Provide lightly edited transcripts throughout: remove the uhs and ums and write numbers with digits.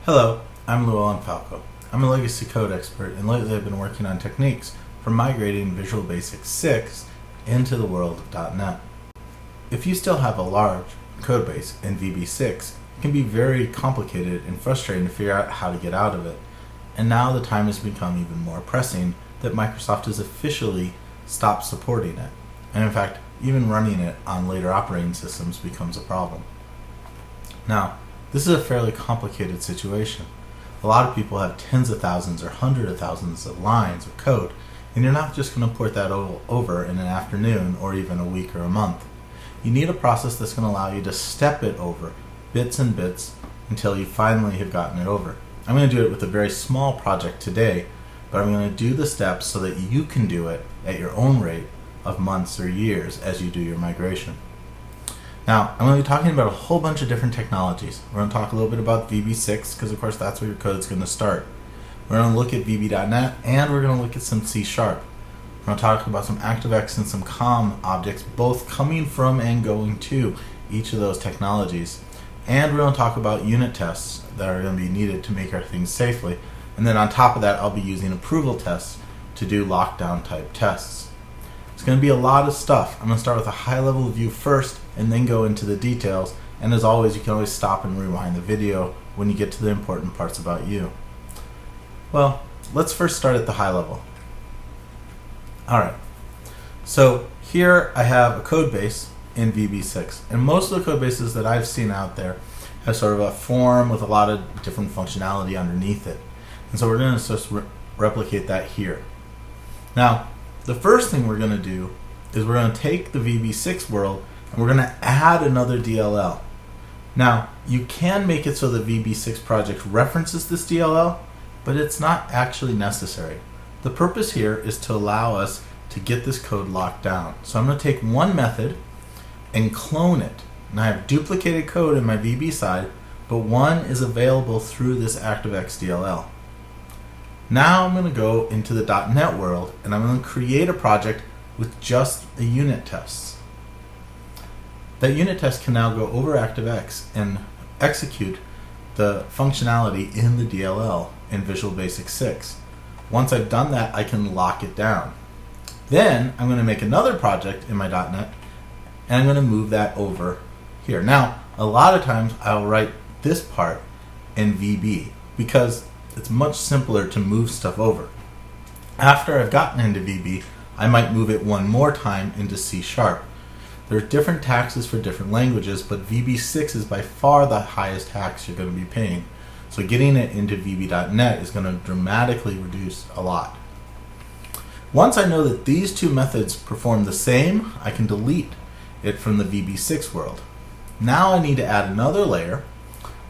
Hello, I'm Llewellyn Falco. I'm a legacy code expert, and lately I've been working on techniques for migrating Vb6 into the world of .NET. If you still have a large codebase in VB6, it can be very complicated and frustrating to figure out how to get out of it. And now the time has become even more pressing that Microsoft has officially stopped supporting it. And in fact, even running it on later operating systems becomes a problem. Now, this is a fairly complicated situation. A lot of people have tens of thousands or hundreds of thousands of lines of code, and you're not just going to port that over in an afternoon or even a week or a month. You need a process that's going to allow you to step it over bits and bits until you finally have gotten it over. I'm going to do it with a very small project today, but I'm going to do the steps so that you can do it at your own rate of months or years as you do your migration. Now, I'm going to be talking about a whole bunch of different technologies. We're going to talk a little bit about VB6 because of course that's where your code is going to start. We're going to look at VB.NET and we're going to look at some C#. We're going to talk about some activeX and some COM objects, both coming from and going to each of those technologies. And we're going to talk about unit tests that are going to be needed to make our things safely. And then on top of that, I'll be using approval tests to do lockdown type tests. It's going to be a lot of stuff. I'm going to start with a high-level view first and then go into the details. And as always, you can always stop and rewind the video when you get to the important parts about you. Well, let's first start at the high level. Alright, so here I have a code base in VB6. And most of the code bases that I've seen out there have sort of a form with a lot of different functionality underneath it. And so we're going to just replicate that here. Now, the first thing we're going to do is we're going to take the VB6 world and we're going to add another DLL. Now, you can make it so the VB6 project references this DLL, but it's not actually necessary. The purpose here is to allow us to get this code locked down. So I'm going to take one method and clone it. And I have duplicated code in my VB side, but one is available through this activeX DLL. Now I'm going to go into the .NET world and I'm going to create a project with just the unit tests. That unit test can now go over activeX and execute the functionality in the DLL in Vb6 6. Once I've done that, I can lock it down. Then I'm going to make another project in my .NET and I'm going to move that over here. Now, a lot of times I'll write this part in VB because it's much simpler to move stuff over. After I've gotten into VB, I might move it one more time into C#. There are different taxes for different languages, but VB6 is by far the highest tax you're going to be paying. So getting it into VB.NET is going to dramatically reduce a lot. Once I know that these two methods perform the same, I can delete it from the VB6 world. Now I need to add another layer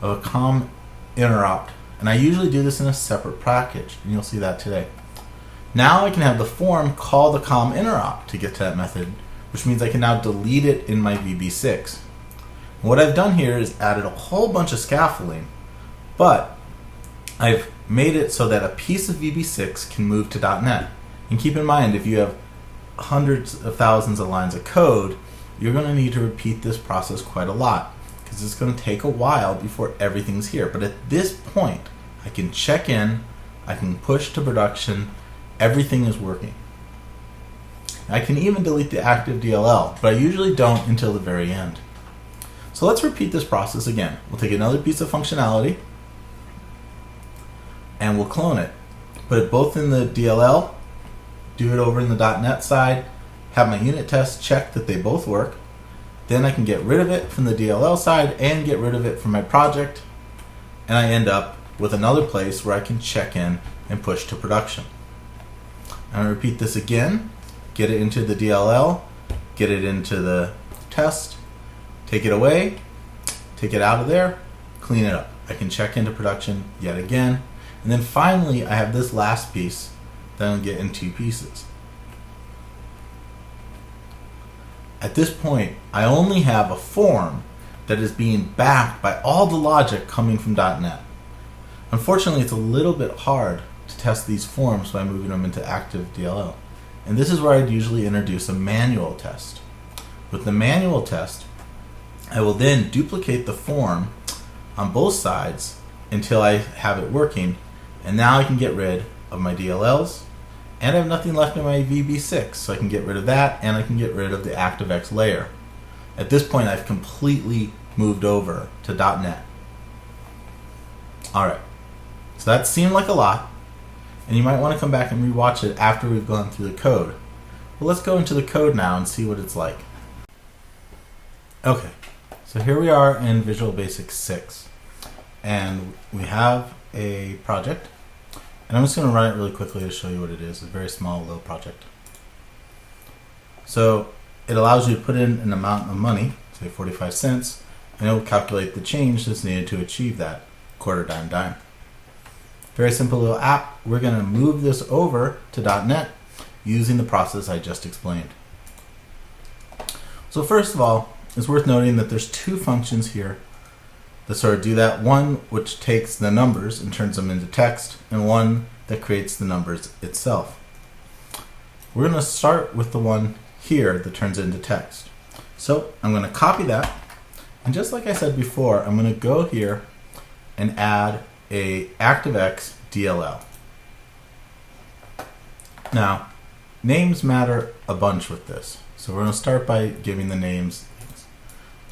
of a CommInterop. And I usually do this in a separate package, and you'll see that today. Now I can have the form call the CommInterop to get to that method, which means I can now delete it in my VB6. And what I've done here is added a whole bunch of scaffolding, but I've made it so that a piece of VB6 can move to .NET. And keep in mind, if you have hundreds of thousands of lines of code, you're going to need to repeat this process quite a lot, because it's going to take a while before everything's here. But at this point, I can check in, I can push to production, everything is working. I can even delete the active DLL, but I usually don't until the very end. So let's repeat this process again. We'll take another piece of functionality, and we'll clone it. Put it both in the DLL, do it over in the .NET side, have my unit tests check that they both work. Then I can get rid of it from the DLL side and get rid of it from my project, and I end up with another place where I can check in and push to production. I'm going to repeat this again, get it into the DLL, get it into the test, take it away, take it out of there, clean it up. I can check into production yet again, and then finally I have this last piece that I'll get in two pieces. At this point, I only have a form that is being backed by all the logic coming from .NET. Unfortunately, it's a little bit hard to test these forms by moving them into active DLL. And this is where I'd usually introduce a manual test. With the manual test, I will then duplicate the form on both sides until I have it working, and now I can get rid of my DLLs, and I have nothing left in my VB6, so I can get rid of that, and I can get rid of the ActiveX layer. At this point, I've completely moved over to .NET. Alright, so that seemed like a lot, and you might want to come back and rewatch it after we've gone through the code. But let's go into the code now and see what it's like. Okay, so here we are in Vb6 6, and we have a project, and I'm just going to run it really quickly to show you what it is. It's a very small little project. So it allows you to put in an amount of money, say 45 cents, and it will calculate the change that's needed to achieve that quarter, dime, dime. Very simple little app. We're going to move this over to .NET using the process I just explained. So first of all, it's worth noting that there's two functions here that sort of do that. One which takes the numbers and turns them into text, and one that creates the numbers itself. We're going to start with the one here that turns it into text. So I'm going to copy that, and just like I said before, I'm going to go here and add a ActiveX DLL. Now, names matter a bunch with this, so we're going to start by giving the names.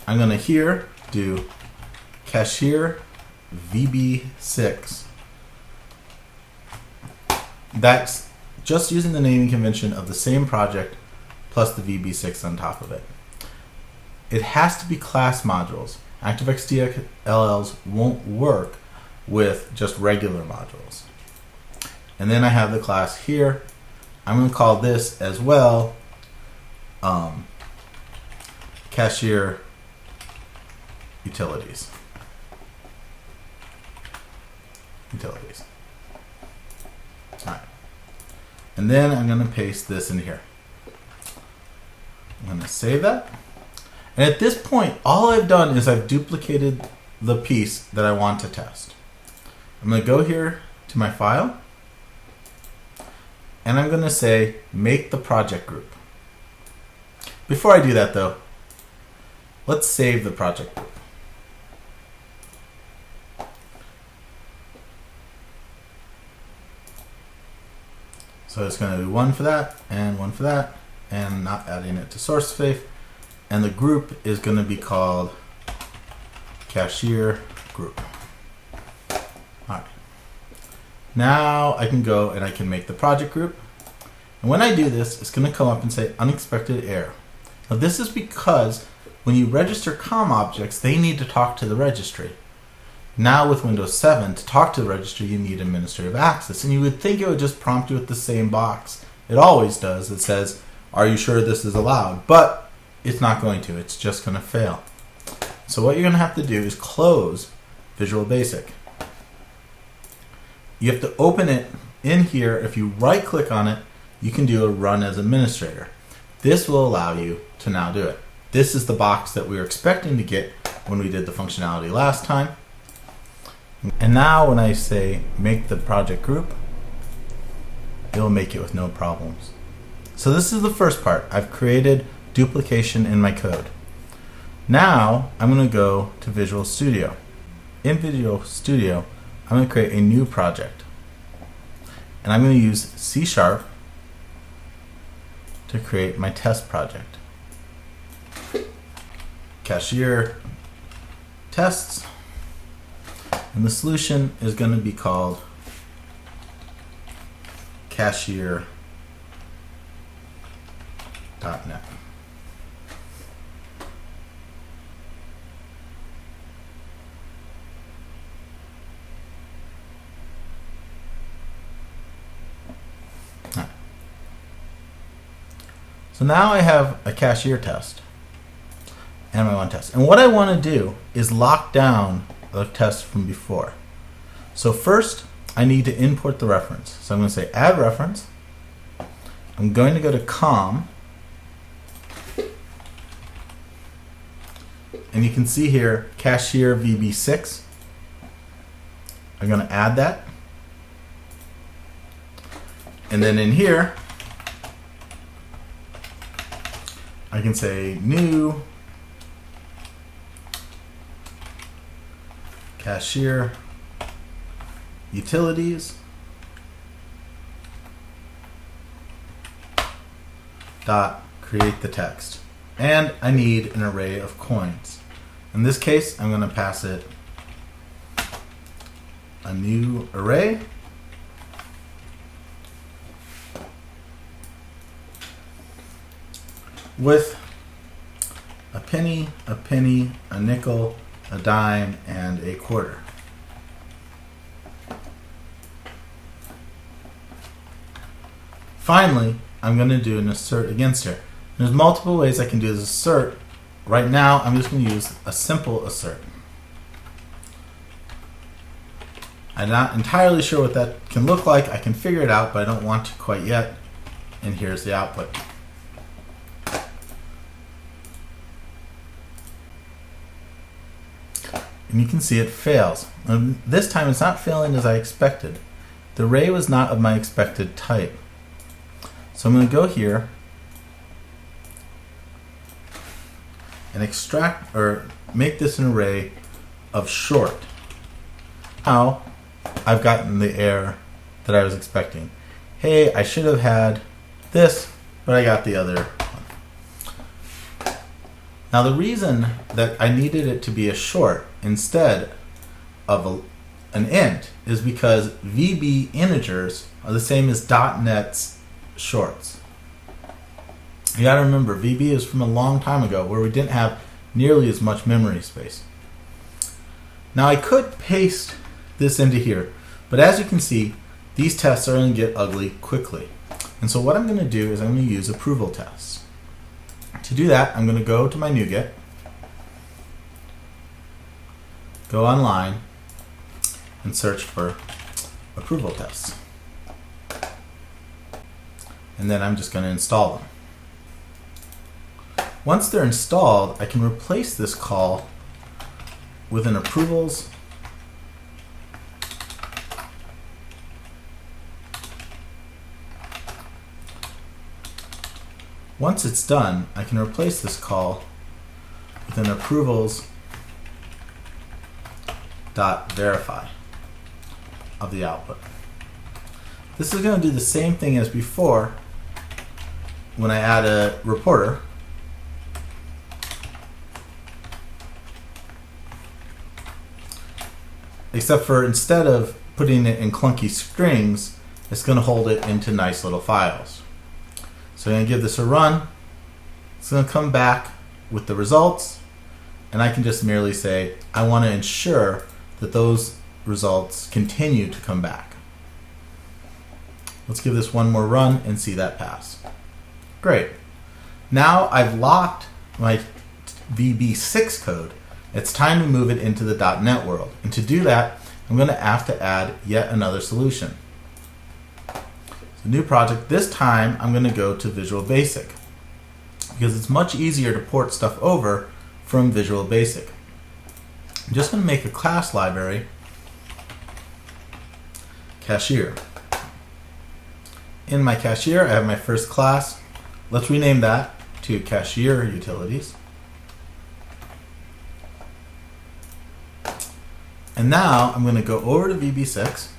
I'm going to here do Cashier VB6. That's just using the naming convention of the same project plus the VB6 on top of it. It has to be class modules. ActiveX DLLs won't work with just regular modules. And then I have the class here. I'm going to call this as well Cashier Utilities. Alright. And then I'm going to paste this in here. I'm going to save that. And at this point, all I've done is I've duplicated the piece that I want to test. I'm going to go here to my file, and I'm going to say make the project group. Before I do that though, let's save the project group. So it's going to be one for that, and one for that, and not adding it to source safe. And the group is going to be called Cashier Group. Alright. Now I can go and I can make the project group. And when I do this, it's going to come up and say unexpected error. Now this is because when you register COM objects, they need to talk to the registry. Now with Windows 7, to talk to the registry, you need administrative access. And you would think it would just prompt you with the same box. It always does. It says, are you sure this is allowed? But it's not going to. It's just going to fail. So what you're going to have to do is close Visual Basic. You have to open it in here. If you right click on it, you can do a run as administrator. This will allow you to now do it. This is the box that we were expecting to get when we did the functionality last time. And now when I say make the project group, it'll make it with no problems. So this is the first part. I've created duplication in my code. Now I'm going to go to Visual Studio. In Visual Studio, I'm going to create a new project. And I'm going to use C# to create my test project. Cashier tests. And the solution is going to be called CashierNet. So now I have a cashier test and my one test. And what I want to do is lock down the test from before. So first, I need to import the reference. So I'm going to say add reference. I'm going to go to COM. And you can see here, Cashier VB6. I'm going to add that. And then in here, I can say new Cashier Utilities dot create the text. And I need an array of coins. In this case, I'm going to pass it a new array with a penny, a nickel, a dime, and a quarter. Finally, I'm going to do an assert against here. There's multiple ways I can do this assert. Right now, I'm just going to use a simple assert. I'm not entirely sure what that can look like. I can figure it out, but I don't want to quite yet. And here's the output. And you can see it fails. And this time it's not failing as I expected. The array was not of my expected type. So I'm going to go here and extract or make this an array of short. Now I've gotten the error that I was expecting. Hey, I should have had this, but I got the other one. Now the reason that I needed it to be a short instead of an int is because VB integers are the same as .NET's shorts. You gotta remember, VB is from a long time ago where we didn't have nearly as much memory space. Now I could paste this into here, but as you can see, these tests are going to get ugly quickly. And so what I'm going to do is I'm going to use approval tests. To do that, I'm going to go to my NuGet, go online, and search for approval tests. And then I'm just going to install them. Once they're installed, I can replace this call with an approvals Once it's done, I can replace this call with an approvals.verify of the output. This is going to do the same thing as before when I add a reporter. Except for instead of putting it in clunky strings, it's going to hold it into nice little files. So I'm going to give this a run. It's going to come back with the results, and I can just merely say, I want to ensure that those results continue to come back. Let's give this one more run and see that pass. Great. Now I've locked my VB6 code. It's time to move it into the .NET world. And to do that, I'm going to have to add yet another solution. So new project. This time I'm going to go to Visual Basic because it's much easier to port stuff over from Visual Basic. I'm just going to make a class library, Cashier. In my Cashier, I have my first class. Let's rename that to Cashier Utilities. And now I'm going to go over to VB6,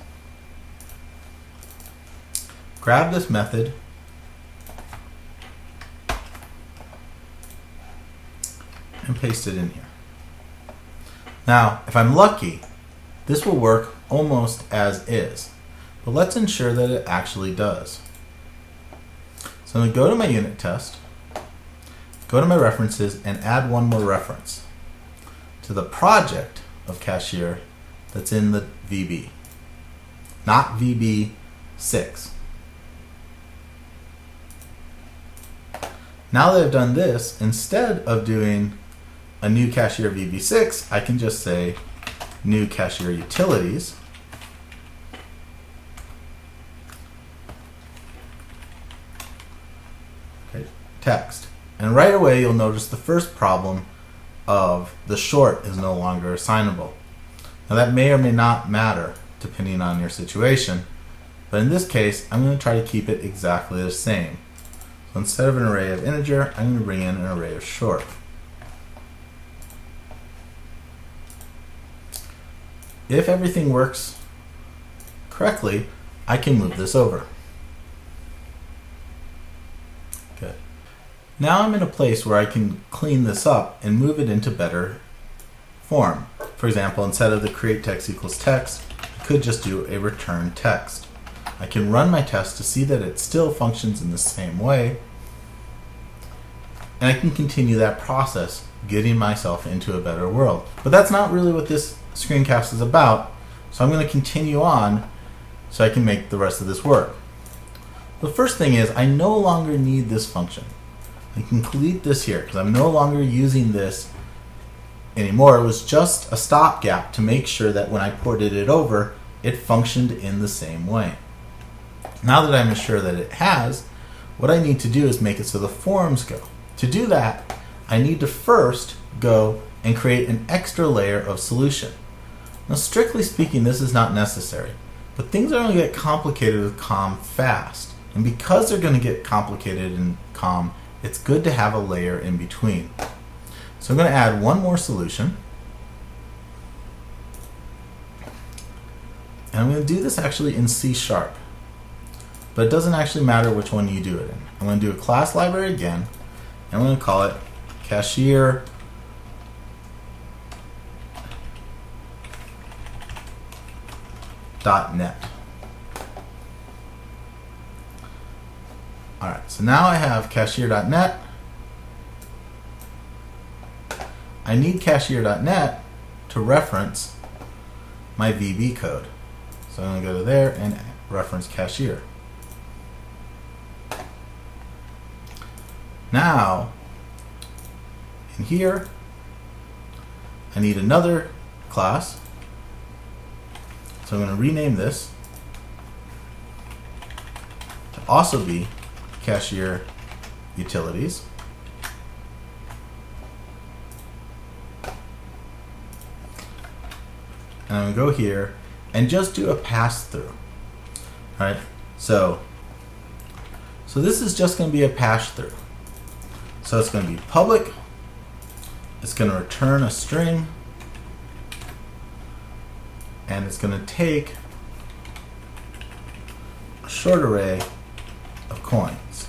grab this method, and paste it in here. Now, if I'm lucky, this will work almost as is, but let's ensure that it actually does. So I'm going to go to my unit test, go to my references, and add one more reference to the project of Cashier that's in the VB, not VB6. Now that I've done this, instead of doing a new Cashier VB6, I can just say new Cashier Utilities. Okay, text. And right away you'll notice the first problem of the short is no longer assignable. Now that may or may not matter depending on your situation, but in this case I'm going to try to keep it exactly the same. So instead of an array of integer, I'm going to bring in an array of short. If everything works correctly, I can move this over. Good. Now I'm in a place where I can clean this up and move it into better form. For example, instead of the create text equals text, I could just do a return text. I can run my test to see that it still functions in the same way, and I can continue that process, getting myself into a better world. But that's not really what this screencast is about, so I'm going to continue on so I can make the rest of this work. The first thing is I no longer need this function. I can delete this here because I'm no longer using this anymore. It was just a stopgap to make sure that when I ported it over, it functioned in the same way. Now that I'm sure that it has, what I need to do is make it so the forms go. To do that, I need to first go and create an extra layer of solution. Now, strictly speaking, this is not necessary, but things are going to get complicated with COM fast. And because they're going to get complicated in COM, it's good to have a layer in between. So I'm going to add one more solution. And I'm going to do this actually in C#. But it doesn't actually matter which one you do it in. I'm going to do a class library again. And I'm going to call it Cashier .net. Alright, so now I have Cashier.net. I need Cashier.net to reference my VB code. So I'm going to go to there and reference Cashier. Now, in here, I need another class. So I'm going to rename this to also be Cashier Utilities. And I'm going to go here and just do a pass-through. All right, so this is just going to be a pass-through. So it's going to be public. It's going to return a string. And it's going to take a short array of coins.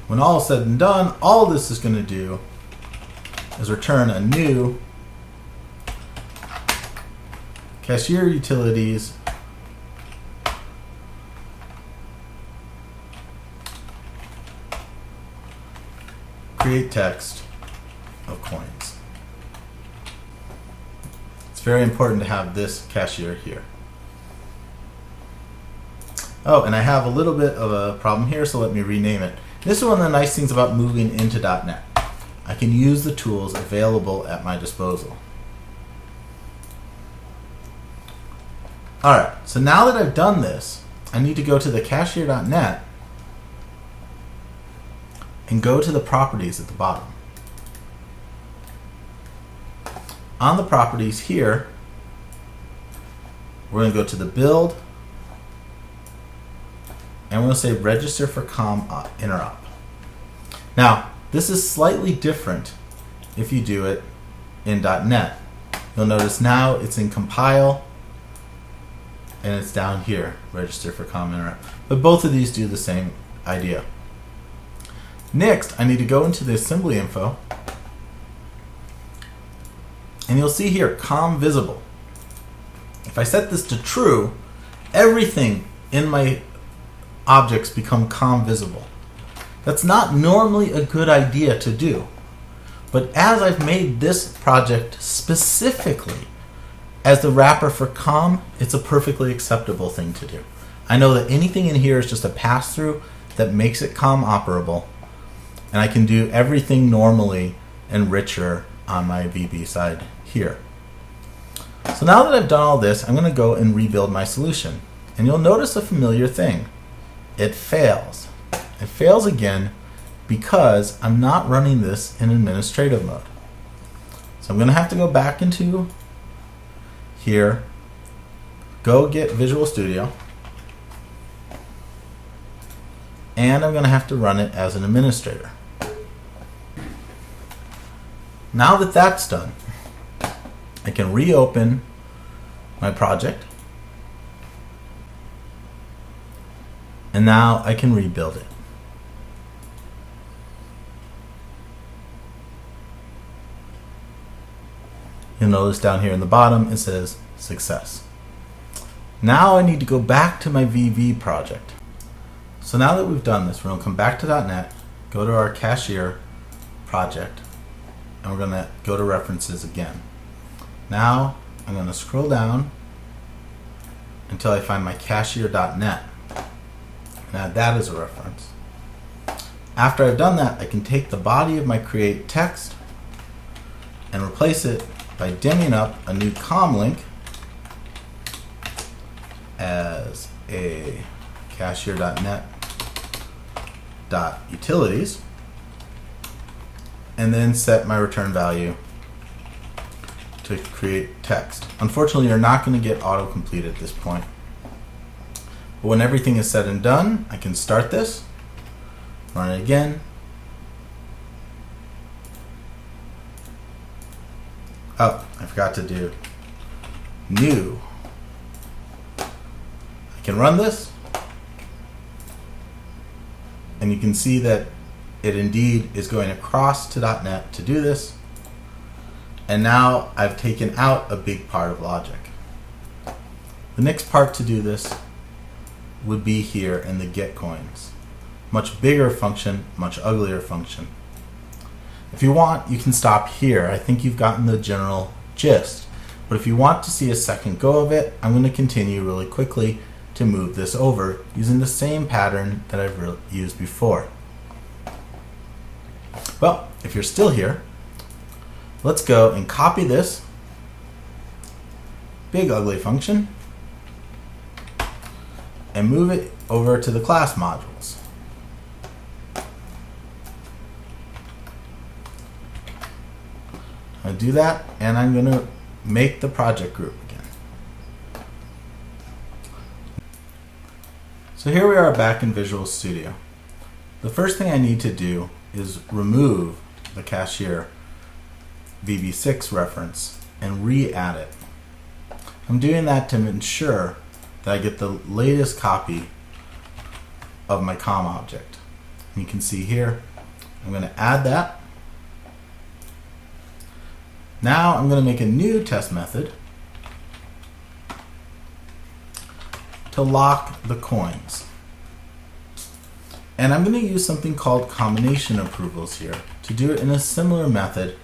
When all is said and done, all this is going to do is return a new Cashier Utilities create text of coins. It's very important to have this cashier here. Oh, and I have a little bit of a problem here, so let me rename it. This is one of the nice things about moving into .NET. I can use the tools available at my disposal. Alright, so now that I've done this, I need to go to the Cashier.net and go to the properties at the bottom. On the properties here, we're going to go to the build, and we're going to say register for CommInterop. Now, this is slightly different if you do it in .NET. You'll notice now it's in compile, and it's down here, register for CommInterop. But both of these do the same idea. Next, I need to go into the assembly info, and you'll see here CommVisible. If I set this to true, everything in my objects become CommVisible. That's not normally a good idea to do, but as I've made this project specifically as the wrapper for COM, it's a perfectly acceptable thing to do. I know that anything in here is just a pass-through that makes it COM operable, and I can do everything normally and richer on my VB side here. So now that I've done all this, I'm going to go and rebuild my solution. And you'll notice a familiar thing. It fails. It fails again because I'm not running this in administrative mode. So I'm going to have to go back into here, go get Visual Studio, and I'm going to have to run it as an administrator. Now that that's done, I can reopen my project, and now I can rebuild it. You'll notice down here in the bottom it says success. Now I need to go back to my VB project. So now that we've done this, we're going to come back to .NET, go to our Cashier project, and we're going to go to references again. Now I'm going to scroll down until I find my Cashier.net and add that as a reference. After I've done that, I can take the body of my create text and replace it by dimming up a new com link as a Cashier.net.utilities, and then set my return value to create text. Unfortunately, you're not going to get autocomplete at this point. But when everything is said and done, I can start this, run it again. Oh, I forgot to do new. I can run this, and you can see that it indeed is going across to .NET to do this. And now I've taken out a big part of logic. The next part to do this would be here in the GetCoins. Much bigger function, much uglier function. If you want, you can stop here. I think you've gotten the general gist. But if you want to see a second go of it, I'm going to continue really quickly to move this over using the same pattern that I've used before. Well, if you're still here, let's go and copy this big ugly function and move it over to the class modules. I'll do that, and I'm going to make the project group again. So here we are back in Visual Studio. The first thing I need to do is remove the Cashier VB6 reference and re-add it. I'm doing that to ensure that I get the latest copy of my COM object. And you can see here, I'm going to add that. Now I'm going to make a new test method to lock the coins. And I'm going to use something called combination approvals here to do it in a similar method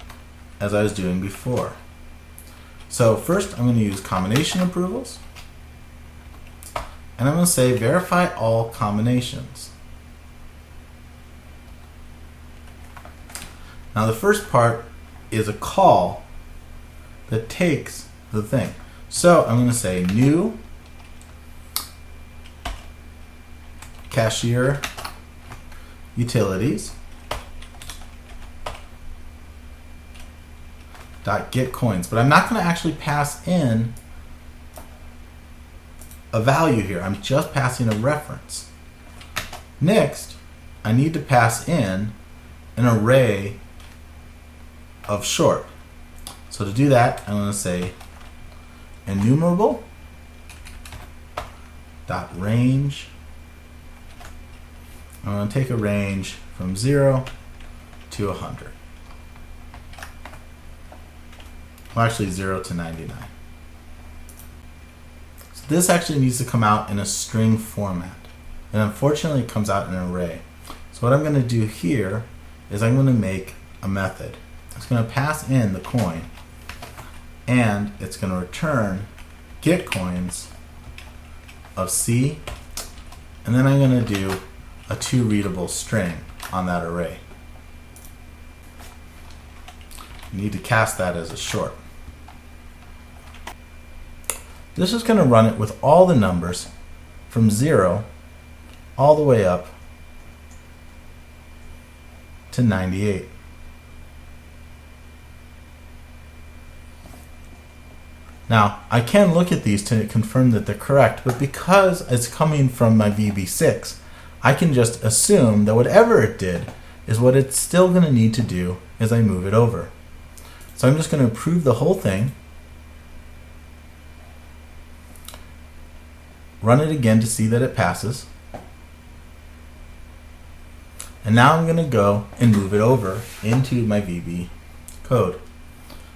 as I was doing before. So first I'm going to use combination approvals, and I'm going to say verify all combinations. Now the first part is a call that takes the thing. So I'm going to say new Cashier Utilities .getCoins, but I'm not going to actually pass in a value here. I'm just passing a reference. Next, I need to pass in an array of short. So to do that, I'm going to say enumerable .range. I'm going to take a range from 0 to 100. Well, actually 0 to 99. So this actually needs to come out in a string format. And unfortunately it comes out in an array. So what I'm going to do here is I'm going to make a method. It's going to pass in the coin, and it's going to return GetCoins of C, and then I'm going to do a 2 readable string on that array. You need to cast that as a short. This is going to run it with all the numbers from 0 all the way up to 98. Now, I can look at these to confirm that they're correct, but because it's coming from my VB6, I can just assume that whatever it did is what it's still going to need to do as I move it over. So I'm just going to approve the whole thing, run it again to see that it passes, and now I'm going to go and move it over into my VB code.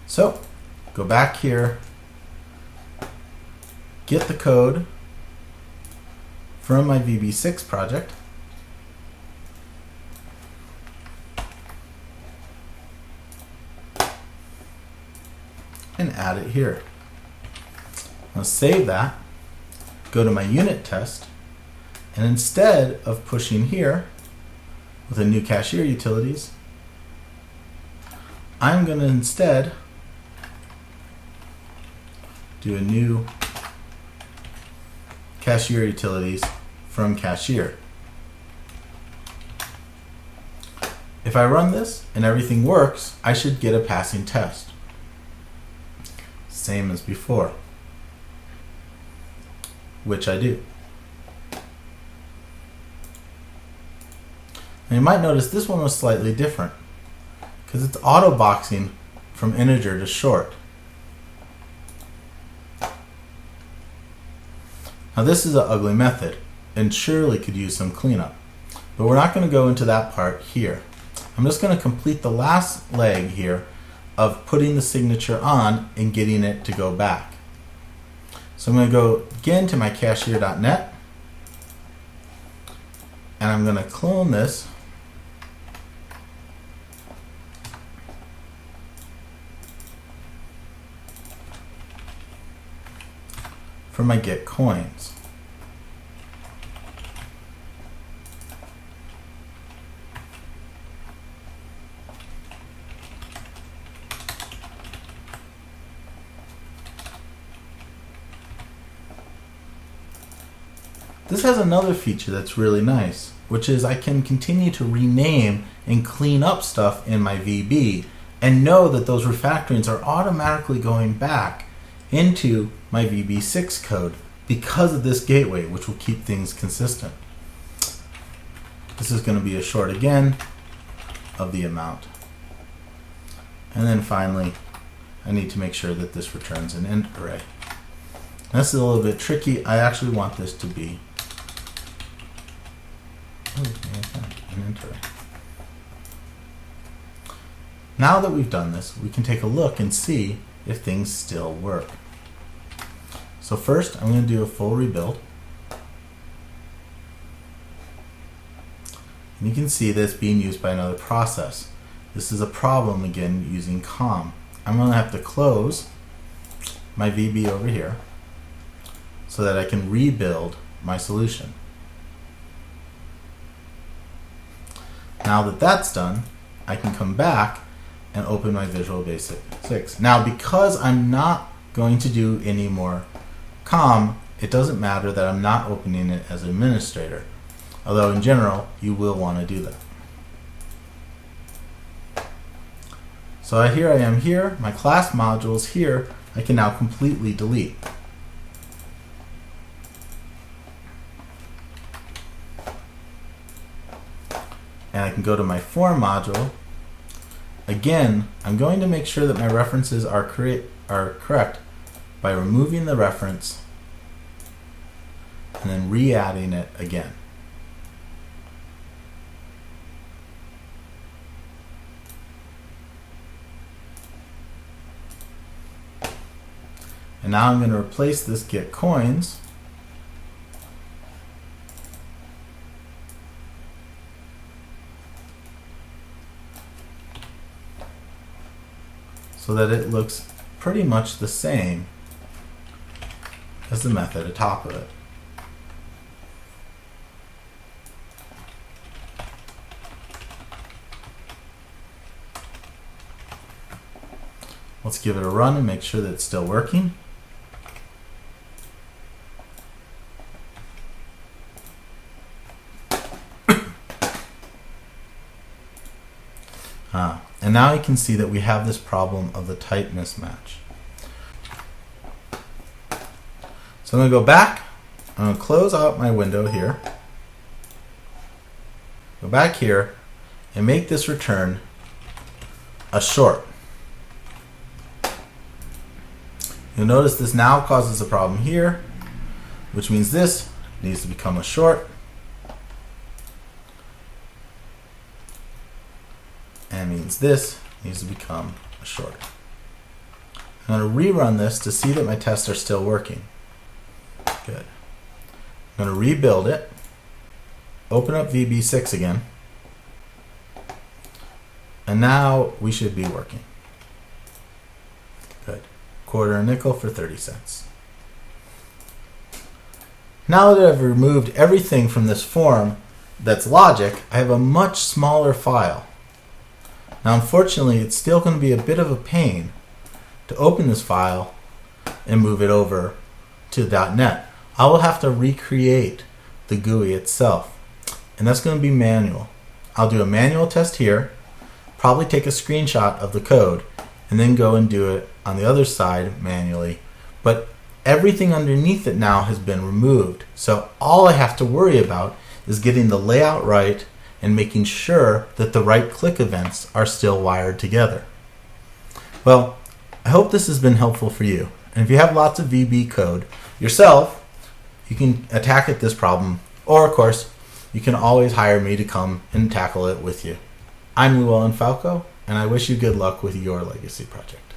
So go back here, get the code from my VB6 project, and add it here. I'll save that, go to my unit test, and instead of pushing here with a new Cashier Utilities, I'm going to instead do a new Cashier Utilities from Cashier. If I run this and everything works, I should get a passing test. Same as before, which I do. And you might notice this one was slightly different because it's auto boxing from integer to short. Now this is an ugly method and surely could use some cleanup, but we're not going to go into that part here. I'm just going to complete the last leg here of putting the signature on and getting it to go back. So I'm going to go again to my Cashier.net, and I'm going to clone this for my GetCoins. This has another feature that's really nice, which is I can continue to rename and clean up stuff in my VB and know that those refactorings are automatically going back into my VB6 code because of this gateway, which will keep things consistent. This is going to be a short again of the amount. And then finally, I need to make sure that this returns an int array. This is a little bit tricky. I actually want this to be an int array. Now that we've done this, we can take a look and see if things still work. So first, I'm going to do a full rebuild. And you can see this being used by another process. This is a problem again using COM. I'm going to have to close my VB over here so that I can rebuild my solution. Now that that's done, I can come back and open my Visual Basic 6. Now because I'm not going to do any more COM, it doesn't matter that I'm not opening it as an administrator. Although in general, you will want to do that. So here I am here, my class modules here, I can now completely delete. And I can go to my form module. Again, I'm going to make sure that my references are correct by removing the reference and then re-adding it again. And now I'm going to replace this GetCoins so that it looks pretty much the same as the method atop of it. Let's give it a run and make sure that it's still working. And now you can see that we have this problem of the type mismatch. So I'm going to go back, I'm going to close out my window here, go back here, and make this return a short. You'll notice this now causes a problem here, which means this needs to become a short, and means this needs to become a short. I'm going to rerun this to see that my tests are still working. Good. I'm going to rebuild it, open up VB6 again, and now we should be working. Good. Quarter a nickel for 30 cents. Now that I've removed everything from this form that's logic, I have a much smaller file. Now unfortunately, it's still going to be a bit of a pain to open this file and move it over to .NET. I will have to recreate the GUI itself, and that's going to be manual. I'll do a manual test here, probably take a screenshot of the code, and then go and do it on the other side manually. But everything underneath it now has been removed, so all I have to worry about is getting the layout right and making sure that the right click events are still wired together. Well, I hope this has been helpful for you. And if you have lots of VB code yourself, you can attack at this problem, or of course, you can always hire me to come and tackle it with you. I'm Llewellyn Falco, and I wish you good luck with your legacy project.